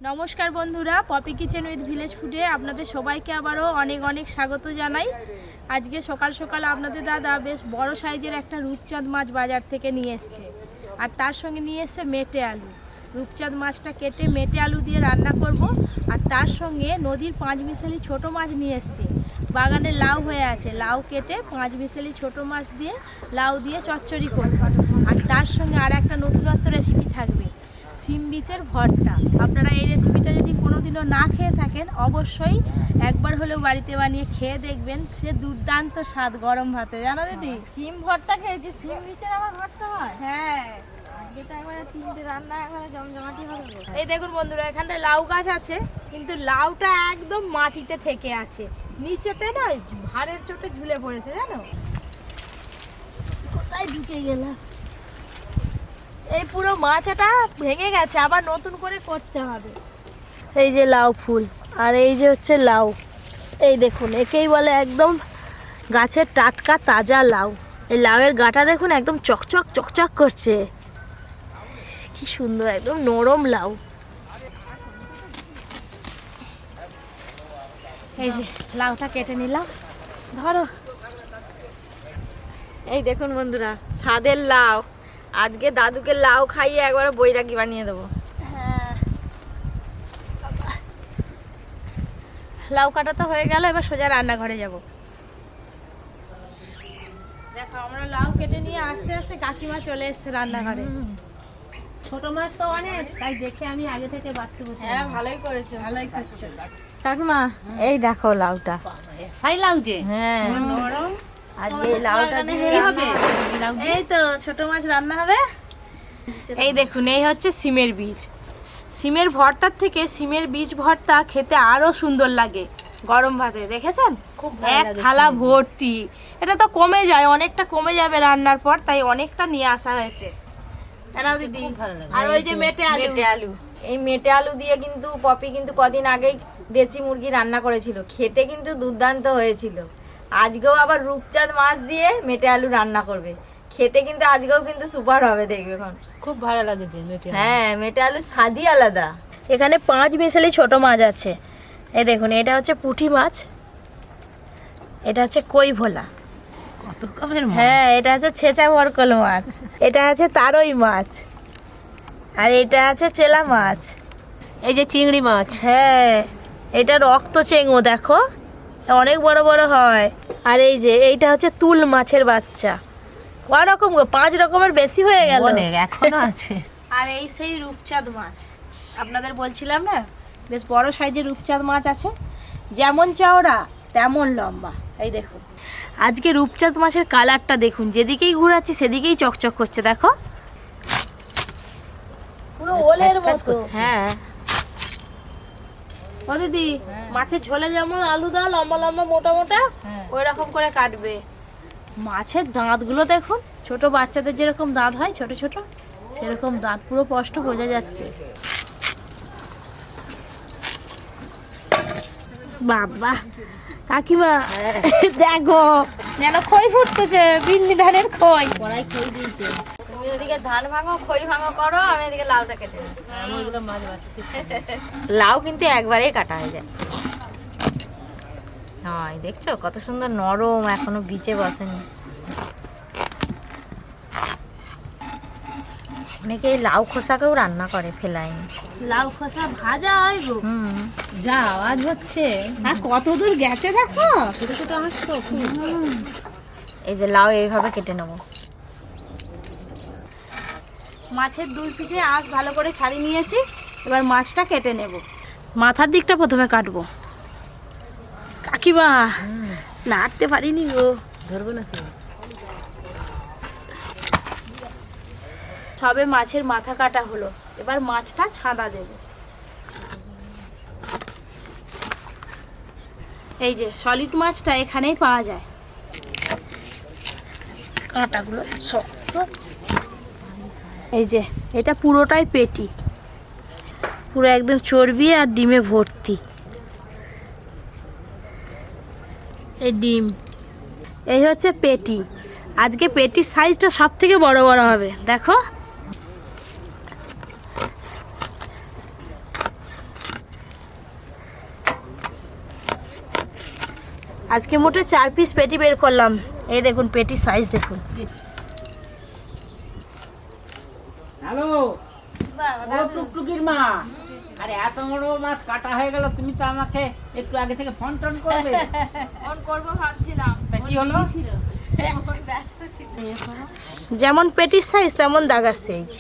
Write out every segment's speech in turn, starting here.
নমস্কার বন্ধুরা, poppy kitchen with village ফুডে আপনাদের সবাইকে আবারও অনেক অনেক স্বাগত জানাই। আজকে সকাল সকাল আপনাদের দাদা বেশ বড় সাইজের একটা রূপচাঁদ মাছ বাজার থেকে নিয়ে এসছে, আর তার সঙ্গে নিয়ে এসছে মেটে আলু। রূপচাঁদ মাছটা কেটে মেটে আলু দিয়ে রান্না করব, আর তার সঙ্গে নদীর 5 মিশালি ছোটো মাছ নিয়ে এসছে। বাগানে লাউ হয়ে আছে, লাউ কেটে 5 মিশালি ছোটো মাছ দিয়ে লাউ দিয়ে চচ্চড়ি করব, আর তার সঙ্গে আর একটা নতুনত্ব রেসিপি থাকবে, সিম বীজের ভর্তা। আপনারা এই রেসিপিটা যদি কোনোদিনও না খেয়ে থাকেন অবশ্যই একবার হলেও বাড়িতে বানিয়ে খেয়ে দেখবেন, সে দুর্দান্ত স্বাদ গরম ভাতে। জানো দিদি, সিম ভর্তা খেয়েছি, সিম বীজের আবার ভর্তা হয়? হ্যাঁ, যেটা একবারে 3টে রান্না একবারে জমজমাটি হবে। এই দেখুন বন্ধুরা, এখানটা লাউ গাছ আছে, কিন্তু লাউটা একদম মাটিতে ঠেকে আছে, নিচেতে না ভারের চোটে ঝুলে পড়েছে। জানো কোথায় ঢুকে গেল? এই পুরো মাছটা ভেঙে গেছে, আবার নতুন করে করতে হবে। এই যে লাউ ফুল, আর এই যে হচ্ছে লাউ। এই দেখুন, একেই বলে একদম গাছের টাটকা তাজা লাউ। এই লাউয়ের গাটা দেখুন একদম চকচক চকচক করছে, কি সুন্দর, একদম নরম লাউ। এই যে লাউটা কেটে নিলাম, ধরো। এই দেখুন বন্ধুরা, স্বাদের লাউ। আজকে দাদুকে লাউ খাইয়ে একবারে বৈরাগী বানিয়ে দেবো। হ্যাঁ, লাউ কাটা তো হয়ে গেল, এবার সোজা রান্নাঘরে যাব। দেখো, আমরা লাউ কেটে নিয়ে আস্তে আস্তে কাকিমা চলে এসছে রান্নাঘরে। ছোট মাছ তো অনেক, তাই দেখে আমি আগে থেকে বাছতে বসে। হ্যাঁ, ভালোই করেছো। ভালোই করছো কাকিমা। এই দেখো লাউটা, সাই লাউ যে, হ্যাঁ নরম। আজকে এই লাউটা দিয়ে কি হবে? এই তো ছোট মাছ রান্না হবে। এই দেখুন, এই হচ্ছে সিমের বীজ। সিমের ভর্তার থেকে সিমের বীজ ভর্তা খেতে আরো সুন্দর লাগে গরম ভাতে। দেখেছেন, এক থালা ভর্তি। এটা তো কমে যায়, অনেকটা কমে যাবে রান্নার পর, তাই অনেকটা নিয়ে আসা হয়েছে। দিদি, আর ওই যে মেটে আলু। এই মেটে আলু দিয়ে কিন্তু পপি কিন্তু কদিন আগেই দেশি মুরগি রান্না করেছিল, খেতে কিন্তু দুর্দান্ত হয়েছিল। আজকেও আবার রূপচাঁদ মাছ দিয়ে মেটে আলু রান্না করবে, খেতে কিন্তু আজকেও কিন্তু সুপার হবে, দেখবে এখন খুব ভালো লাগছে মেটে। হ্যাঁ, মেটে আলু স্বাদই আলাদা। এখানে 5 মিশালি ছোট মাছ আছে। এই দেখুন, এটা হচ্ছে পুঁটি মাছ, এটা হচ্ছে কই ভোলা, হ্যাঁ, এটা আছে ছেঁচা বরকল মাছ, এটা আছে তারই মাছ, আর এটা আছে চেলা মাছ, এই যে চিংড়ি মাছ। হ্যাঁ, এটা রক্ত চেঙ্গো, দেখো অনেক বড় বড় হয়। আর এই যে এইটা হচ্ছে তুল মাছের বাচ্চা। কয় রকম গো? 5 রকমের বেশি হয়ে গেল, অনেক এখনো আছে। আর এই সেই রূপচাঁদ মাছ, আপনাদের বলছিলাম না, বেশ বড় সাইজের রূপচাঁদ মাছ আছে, যেমন চওড়া তেমন লম্বা। এই দেখুন, আজকে রূপচাঁদ মাছের কালারটা দেখুন, যেদিকেই ঘোরাচ্ছি সেদিকেই চকচক করছে, দেখো পুরো ওলের মতো। হ্যাঁ, ও দিদি, মাছের ঝোলে যেমন আলু দাও লম্বা লম্বা মোটা মোটা, ওই রকম করে কাটবে। মাছের দাঁতগুলো দেখুন, ছোট বাচ্চাদের যেরকম দাঁত হয় ছোট ছোট, সেরকম দাঁত, পুরো স্পষ্ট বোঝা যাচ্ছে। বাবা কাকিমা, দেখো যেন খই ফুটতেছে, বিন্নি ধানের খই। কড়াই খই দিয়েছে। তুমি ওদিকে ধান ভাঙো, খই ভাঙো করো, আমি এদিকে লাউটা কেটে নিই। লাউ কিন্তু একবারেই কাটা হয়ে যায়। হ্যাঁ, দেখছো কত সুন্দর নরম, এখনো বিচে বসেনি। অনেকে লাউ খোসাকেও রান্না করে, ফেলায়নি। লাউ খোসা ভাজা হয় গো। যা আওয়াজ হচ্ছে, আর কত দূর গেছে দেখো, ছোট ছোট আসতো। এই যে লাউ এইভাবে কেটে নেবো। মাছের 2 পিঠে আঁশ ভালো করে ছাড়িয়ে নিয়েছি, এবার মাছটা কেটে নেব। মাথার দিকটা প্রথমে কাটবো। কাকিমা, নাড়তে পারিনি গো। ধরবো না তো। সবে মাছের মাথা কাটা হলো, এবার মাছটা ছাঁদা দেব। এই যে সলিড মাছটা এখানেই পাওয়া যায়, কাঁটাগুলো শক্ত। এই যে এটা পুরোটাই পেটি, পুরো একদম চর্বি আর ডিমে ভর্তি। এই ডিম, এই হচ্ছে পেটি। আজকে পেটির সাইজটা সব থেকে বড় বড় হবে, দেখো। আজকে মোটে 4 পিস পেটি বের করলাম। এই দেখুন পেটির সাইজ দেখুন। হ্যালো ও টুকটুকির মা, আরে এত বড় মাছ কাটা হয়ে গেল, তুমি তো আমাকে একটু আগে থেকে ফোন টোন করবে। ফোন করবো ভাবছিলাম, তা কি হলো? ব্যস্ত ছিল। যেমন পেটির সাইজ তেমন দাগার সাইজ।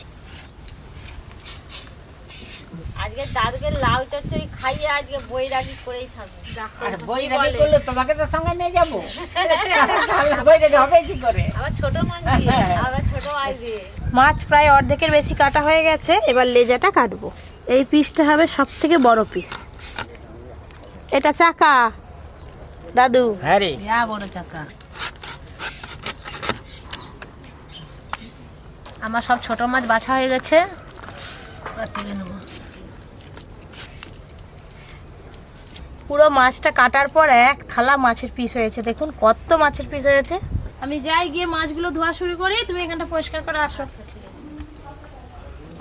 আজকে দাদুকে লাউ চচ্চড়ি খাইয়ে আজকে বৈরাগী করেই থাকবো। আর বই রাখি করলে তোমাকে তো সঙ্গে নিয়ে যাবো। বই রেখে হবে কি করে? আবার ছোট মাছ দিয়ে, আবার ছোট মাছ দিয়ে। মাছ প্রায় অর্ধেকের বেশি কাটা হয়ে গেছে, এবার লেজাটা কাটবো। এই পিসটা হবে সব থেকে বড় পিস। এটা চাকা দাদু। হ্যাঁ রে, যা বড় চাকা। আমার সব ছোট মাছ বাছা হয়ে গেছে, এবার তুলে নেবো। পুরো মাছটা কাটার পর এক থালা মাছের পিস হয়েছে। দেখুন কত মাছের পিস হয়েছে। আমি যাই গিয়ে মাছগুলো ধোয়া শুরু করি, তুমি এখানটা পরিষ্কার করে আসো।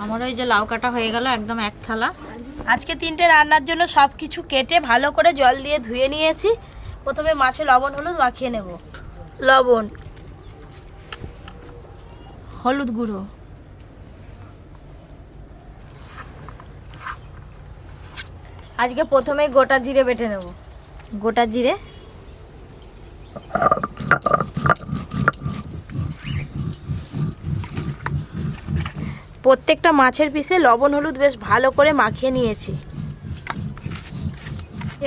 আমার ওই যে লাউ কাটা হয়ে গেল একদম এক থালা। আজকে 3টে রান্নার জন্য সব কিছু কেটে ভালো করে জল দিয়ে ধুয়ে নিয়েছি। প্রথমে মাছে লবণ হলুদ মাখিয়ে নেব। লবণ, হলুদ গুঁড়ো, আজকে প্রথমে গোটা জিরে বেটে নেব। গোটা জিরে, প্রত্যেকটা মাছের পিসে লবণ হলুদ বেশ ভালো করে মাখিয়ে নিয়েছি।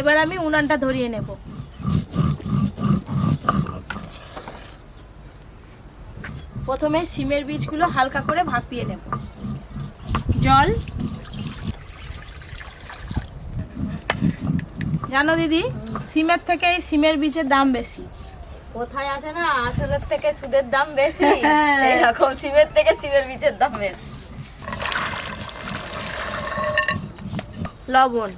এবার আমি উনানটা ধরিয়ে নেব। প্রথমে সিমের বীজগুলো হালকা করে ভাপিয়ে নেব। জল, জানো দিদি সিমের থেকে এই সিমের বীজের দাম বেশি। কোথায় আছে না আসলের থেকে সুদের দাম বেশি, এরকম সিমের থেকে সিমের বীজের দাম বেশি। লবণ,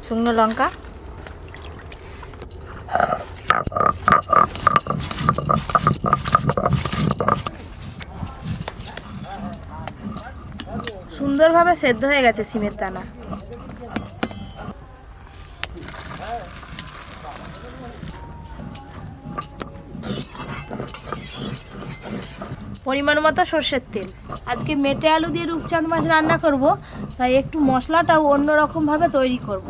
শুকনো লঙ্কা, সুন্দরভাবে সেদ্ধ হয়ে গেছে সিমের দানা। পরিমাণ মতো সর্ষের তেল। আজকে মেটে আলু দিয়ে রূপচাঁদ মাছ রান্না করব, তাই একটু মশলাটাও অন্যরকমভাবে তৈরি করব।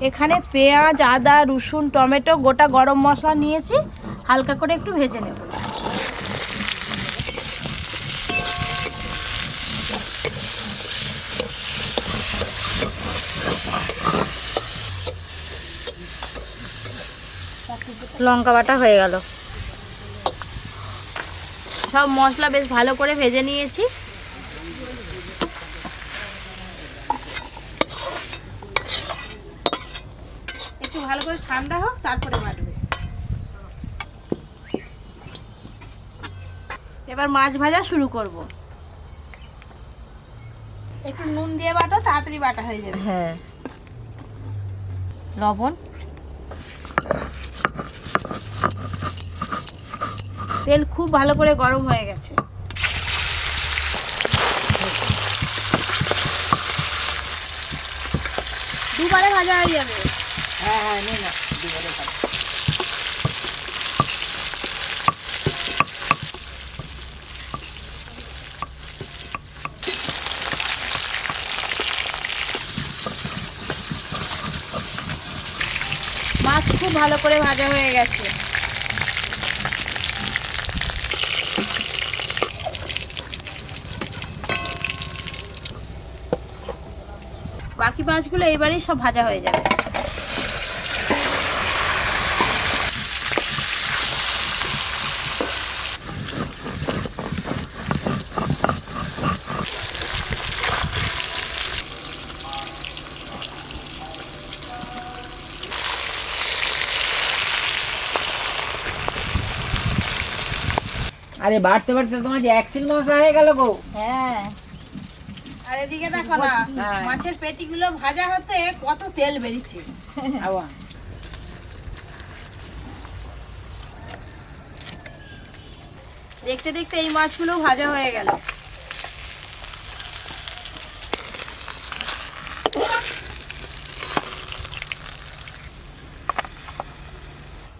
এখানে পেঁয়াজ, আদা, রসুন, টমেটো, গোটা গরম মশলা নিয়েছি, হালকা করে একটু ভেজে নেব। লঙ্কা বাটা হয়ে গেল। সব মশলা বেশ ভালো করে ভেজে নিয়েছি। একটু ভালো করে ঠান্ডা হোক, তারপরে বাটবে। এবার মাছ ভাজা শুরু করব। একটু নুন দিয়ে বাটো, তাড়াতাড়ি বাটা হয়ে যাবে। হ্যাঁ, লবণ, তেল খুব ভালো করে গরম হয়ে গেছে। দুবারে ভাজা হয়ে যাবে। হ্যাঁ হ্যাঁ, নে না দুবারে খাবো। মাছ খুব ভালো করে ভাজা হয়ে গেছে। বাকি মাছগুলো এইবারেই সব ভাজা হয়ে যাবে। আরে বাড়তে বাড়তে তোমার যে 1 কিলো মশলা হয়ে গেল গো। হ্যাঁ। আর এদিকে দেখো না, হ্যাঁ। মাছের পেটিগুলো ভাজা হতে কত তেল বেরিয়েছে। আবা দেখতে দেখতে এই মাছগুলো ভাজা হয়ে গেল।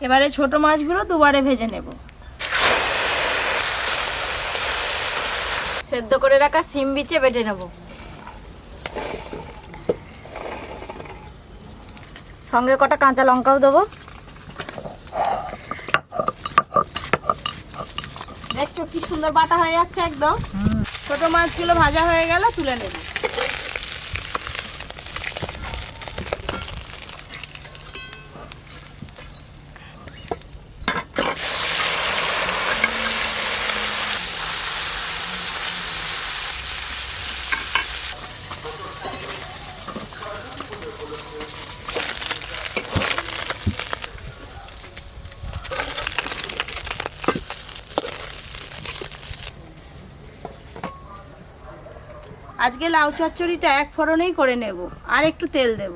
এবারে ছোট মাছগুলো দুবারে ভেজে নেব। সেদ্ধ করে রাখা সিম বিচে বেটে নেব। সঙ্গে কটা কাঁচা লঙ্কাও দেবো। দেখছো কি সুন্দর বাটা হয়ে যাচ্ছে একদম। ছোট মাছগুলো ভাজা হয়ে গেল, তুলে নেব। আজকে লাউ চচ্চড়িটা এক ফোড়নেই করে নেব, আর একটু তেল দেব।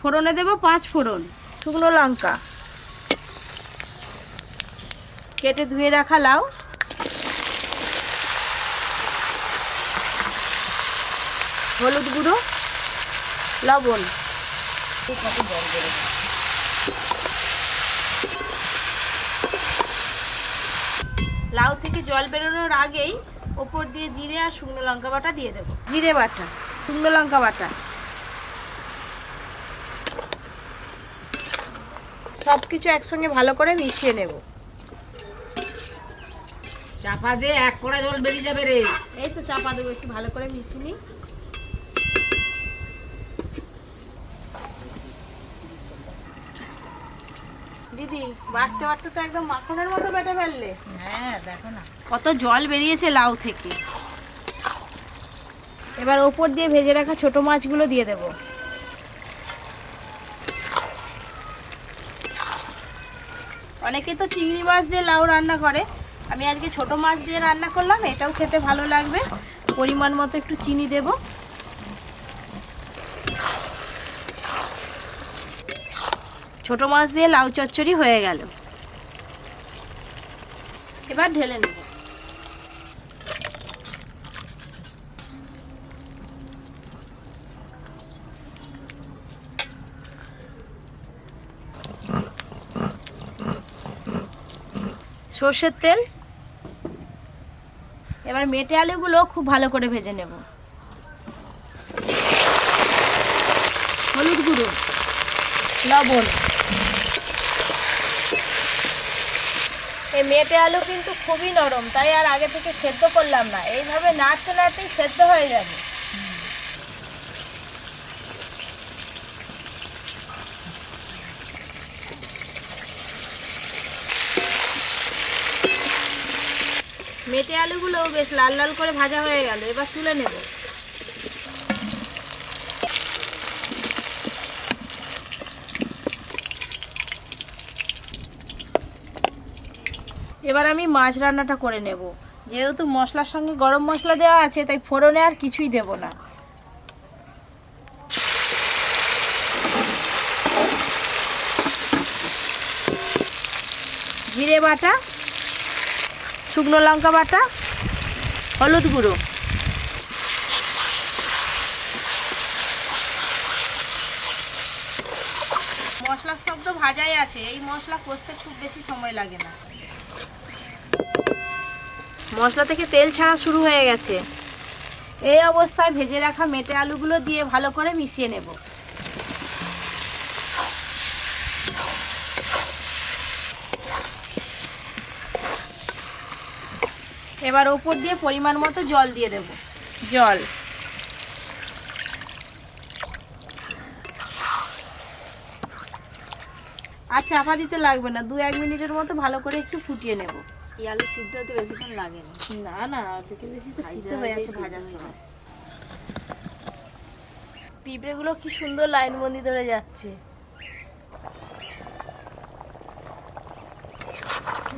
ফোড়নে দেব 5 ফোড়ন, শুকনো লঙ্কা, কেটে ধুয়ে রাখা লাউ, হলুদ গুঁড়ো, লবণ। লাউ থেকে জল বেরোনোর আগেই ওপর দিয়ে জিরে আর শুকনো লঙ্কা বাটা দিয়ে দেবো। জিরে বাটা, শুকনো লঙ্কা বাটা, সবকিছু একসঙ্গে ভালো করে মিশিয়ে নেব। চাপা দে, 1 কড়া জল বেরিয়ে যাবে রে। এই তো চাপা দেবো, একটু ভালো করে মিশিয়ে নিই। দিদি বাটতে বাটতে তো একদম মাখনের মতো বেটে ফেললে। হ্যাঁ দেখো না কত জল বেরিয়েছে লাউ থেকে। এবার ওপর দিয়ে ভেজে রাখা ছোট মাছগুলো দিয়ে দেব। অনেকে তো চিংড়ি মাছ দিয়ে লাউ রান্না করে, আমি আজকে ছোট মাছ দিয়ে রান্না করলাম, এটাও খেতে ভালো লাগবে। পরিমাণ মতো একটু চিনি দেব। ছোট মাছ দিয়ে লাউ চচ্চড়ি হয়ে গেল। এবার ঢেলে নেব। সর্ষের তেল। এবার মেটে আলুগুলো খুব ভালো করে ভেজে নেব। হলুদ গুঁড়ো, লবণ। এই মেটে আলু কিন্তু খুবই নরম, তাই আর আগে থেকে সেদ্ধ করলাম না, এইভাবে নাড়তে নাড়তেই সেদ্ধ হয়ে যাবে। মেটে আলুগুলো বেশ লাল লাল করে ভাজা হয়ে গেল, এবার তুলে নেব। এবার আমি মাছ রান্নাটা করে নেব। যেহেতু মশলার সঙ্গে গরম মশলা দেওয়া আছে, তাই ফোড়নে আর কিছুই দেব না। জিরে বাটা, শুকনো লঙ্কা বাটা, হলুদ গুঁড়ো, মশলা সব তো ভাজাই আছে, এই মশলা কষতে খুব বেশি সময় লাগে না। মশলা থেকে তেল ছাড়া শুরু হয়ে গেছে। এই অবস্থায় ভেজে রাখা মেটে আলুগুলো দিয়ে ভালো করে মিশিয়ে নেব। এবার ওপর দিয়ে পরিমাণ মতো জল দিয়ে দেব। জল, আর চাপা দিতে লাগবে না, 2-1 মিনিটের মতো ভালো করে একটু ফুটিয়ে নেব। এই আলু সিদ্ধ হতে বেশিক্ষণ লাগে না। না না, থেকে বেশি তো সিদ্ধ হয়ে আছে ভাজার সময়। পিঁপড়েগুলো কি সুন্দর লাইনবন্দি ধরে যাচ্ছে।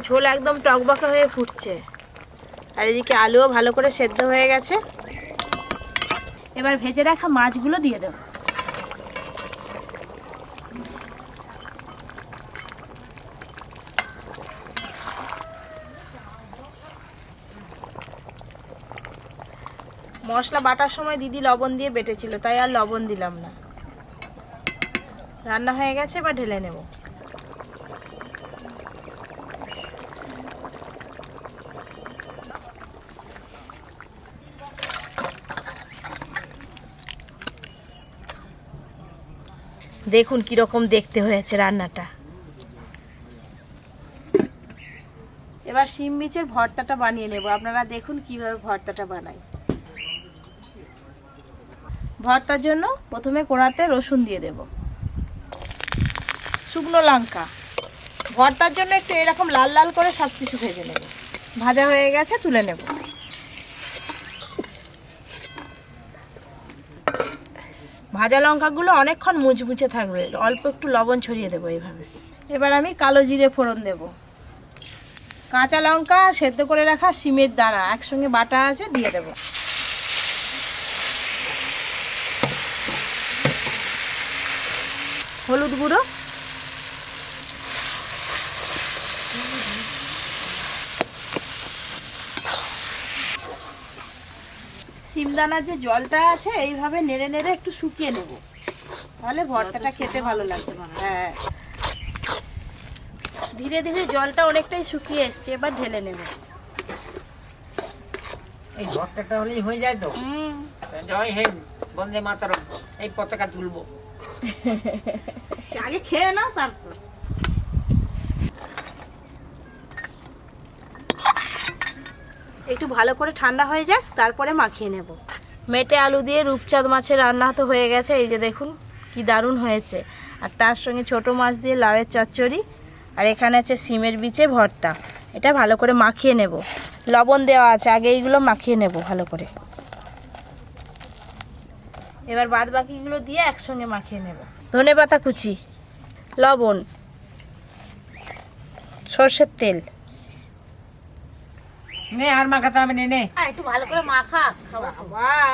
ঝোল একদম টকবকা হয়ে ফুটছে, আর এদিকে আলুও ভালো করে সেদ্ধ হয়ে গেছে। এবার ভেজে রাখা মাছগুলো দিয়ে দেব। মশলা বাটার সময় দিদি লবণ দিয়ে বেটেছিল, তাই আর লবণ দিলাম না। রান্না হয়ে গেছে, এবার ঢেলে নেব। দেখুন কিরকম দেখতে হয়েছে রান্নাটা। এবার শিম মিচের ভর্তাটা বানিয়ে নেব। আপনারা দেখুন কিভাবে ভর্তাটা বানাই। ভর্তার জন্য প্রথমে কড়াতে রসুন দিয়ে দেব, শুকনো লঙ্কা। ভর্তার জন্য একটু এরকম লাল লাল করে সব কিছু ভেজে নেব। ভাজা হয়ে গেছে, তুলে নেব। ভাজা লঙ্কাগুলো অনেকক্ষণ মুচমুচে থাকবে, অল্প একটু লবণ ছড়িয়ে দেবো এইভাবে। এবার আমি কালো জিরে ফোড়ন দেব। কাঁচা লঙ্কা আর সেদ্ধ করে রাখা শিমের দানা একসঙ্গে বাটা আছে, দিয়ে দেব। হলুদ গুঁড়ো, শিমদানার যে জলটা আছে এইভাবে নেড়ে নেড়ে একটু শুকিয়ে নেব, তাহলে ভর্তাটা খেতে ভালো লাগবে। হ্যাঁ, ধীরে ধীরে জলটা অনেকটাই শুকিয়ে এসছে, এবার ঢেলে নেব। এই ভর্তাটা হলেই হয়ে যায় তো। জয় হে বন্দে মাতরম, এই পতাকা তুলবো। আগে খেয়ে নাও, তারপর। একটু ভালো করে ঠান্ডা হয়ে যাক, তারপরে মাখিয়ে নেব। মেটে আলু দিয়ে রূপচাঁদ মাছের রান্না তো হয়ে গেছে, এই যে দেখুন কি দারুণ হয়েছে। আর তার সঙ্গে ছোট মাছ দিয়ে লাউয়ের চচ্চড়ি, আর এখানে আছে সিমের বিচে ভর্তা। এটা ভালো করে মাখিয়ে নেব। লবণ দেওয়া আছে, আগে এইগুলো মাখিয়ে নেব ভালো করে। এবার বাদ বাকিগুলো দিয়ে একসঙ্গে মাখিয়ে নেব। ধনেপাতা কুচি, লবণ, সর্ষের তেল। নে আর মাখাতে হবে নে। একটু ভালো করে মাখা,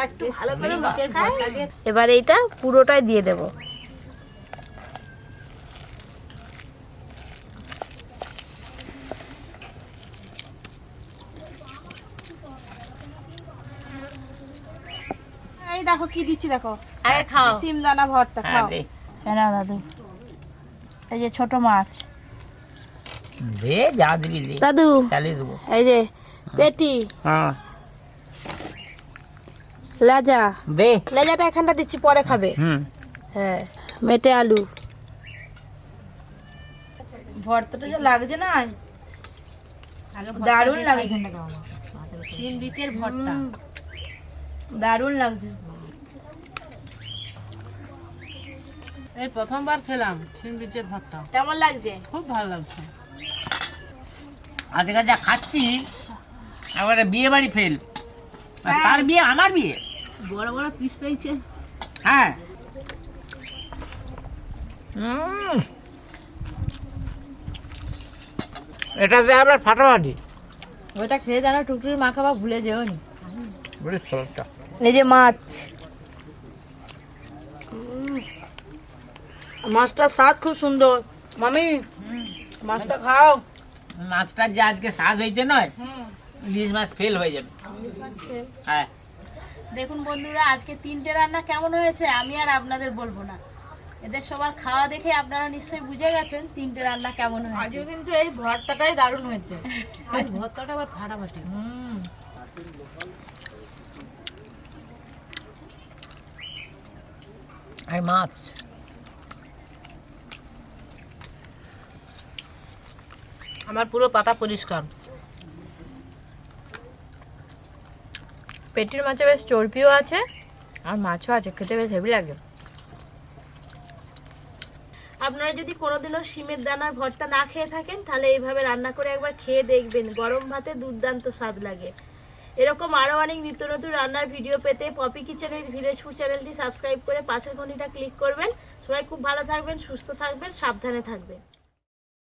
একটু ভালো করে মাছের ভর্তা দিয়ে এবার এইটা পুরোটাই দিয়ে দেব। এই দেখো কি দিচ্ছি, দেখো। আগে খাও। শিমদানা ভর্তা খাও। হ্যাঁ না দাদু, এই যে ছোট মাছ দে, যা দিবি দে, দাদু। চালিয়ে দেবো। এই যে পেটি, হ্যাঁ লেজা। দে। লেজাটা এখানটা দিচ্ছি, পরে খাবে। হ্যাঁ, মেটে আলু। ভর্তাটা যে লাগছে না, দারুণ লাগছে। শিম বিচের ভর্তা দারুণ লাগছে। এই প্রথমবার খেলাম শিম বিচের ভর্তা, কেমন লাগছে? খুব ভালো লাগছে। আজকে যা খাচ্ছি এবারে বিয়ে বাড়ি ফেল। আর তার বিয়ে আমার বিয়ে। বড় বড় পিস পেয়েছে। হ্যাঁ, এটাতে আবার ফাটাফাটি। ওইটা খেয়ে জানো টুকটুকি মাখাবা, ভুলে যেও নি। বলে সরটা। এই যে মাছ, মাছটার স্বাদ খুব সুন্দর। মামি, মাছটা খাও। মাছটার যে আজকে স্বাদ হয়েছে নয়, ইলিশ মাছ ফেল হয়ে যাবে। হ্যাঁ, দেখুন বন্ধুরা, আজকে 3টে রান্না কেমন হয়েছে আমি আর আপনাদের বলবো না। এদের সবার খাওয়া দেখে আপনারা নিশ্চয়ই বুঝে গেছেন 3টে রান্না কেমন হয়েছে। আজও কিন্তু এই ভর্তাটাই দারুণ হয়েছে। আজ ভর্তাটা আবার ফাটাফাটি। এই মাছ আমার পুরো পাতা পরিষ্কার। পেটির মাছে বেশ চর্বিও আছে আর মাছও আছে, খেতে বেশ হেভি লাগে। আপনারা যদি কোনোদিনও শিমের দানার ভর্তা না খেয়ে থাকেন, তাহলে এইভাবে রান্না করে একবার খেয়ে দেখবেন। গরম ভাতে দুর্দান্ত স্বাদ লাগে। এরকম আরও অনেক নিত্য নতুন রান্নার ভিডিও পেতে Popy kitchen with village food চ্যানেলটি সাবস্ক্রাইব করে পাশের ঘন্টিটা ক্লিক করবেন। সবাই খুব ভালো থাকবেন, সুস্থ থাকবেন, সাবধানে থাকবেন।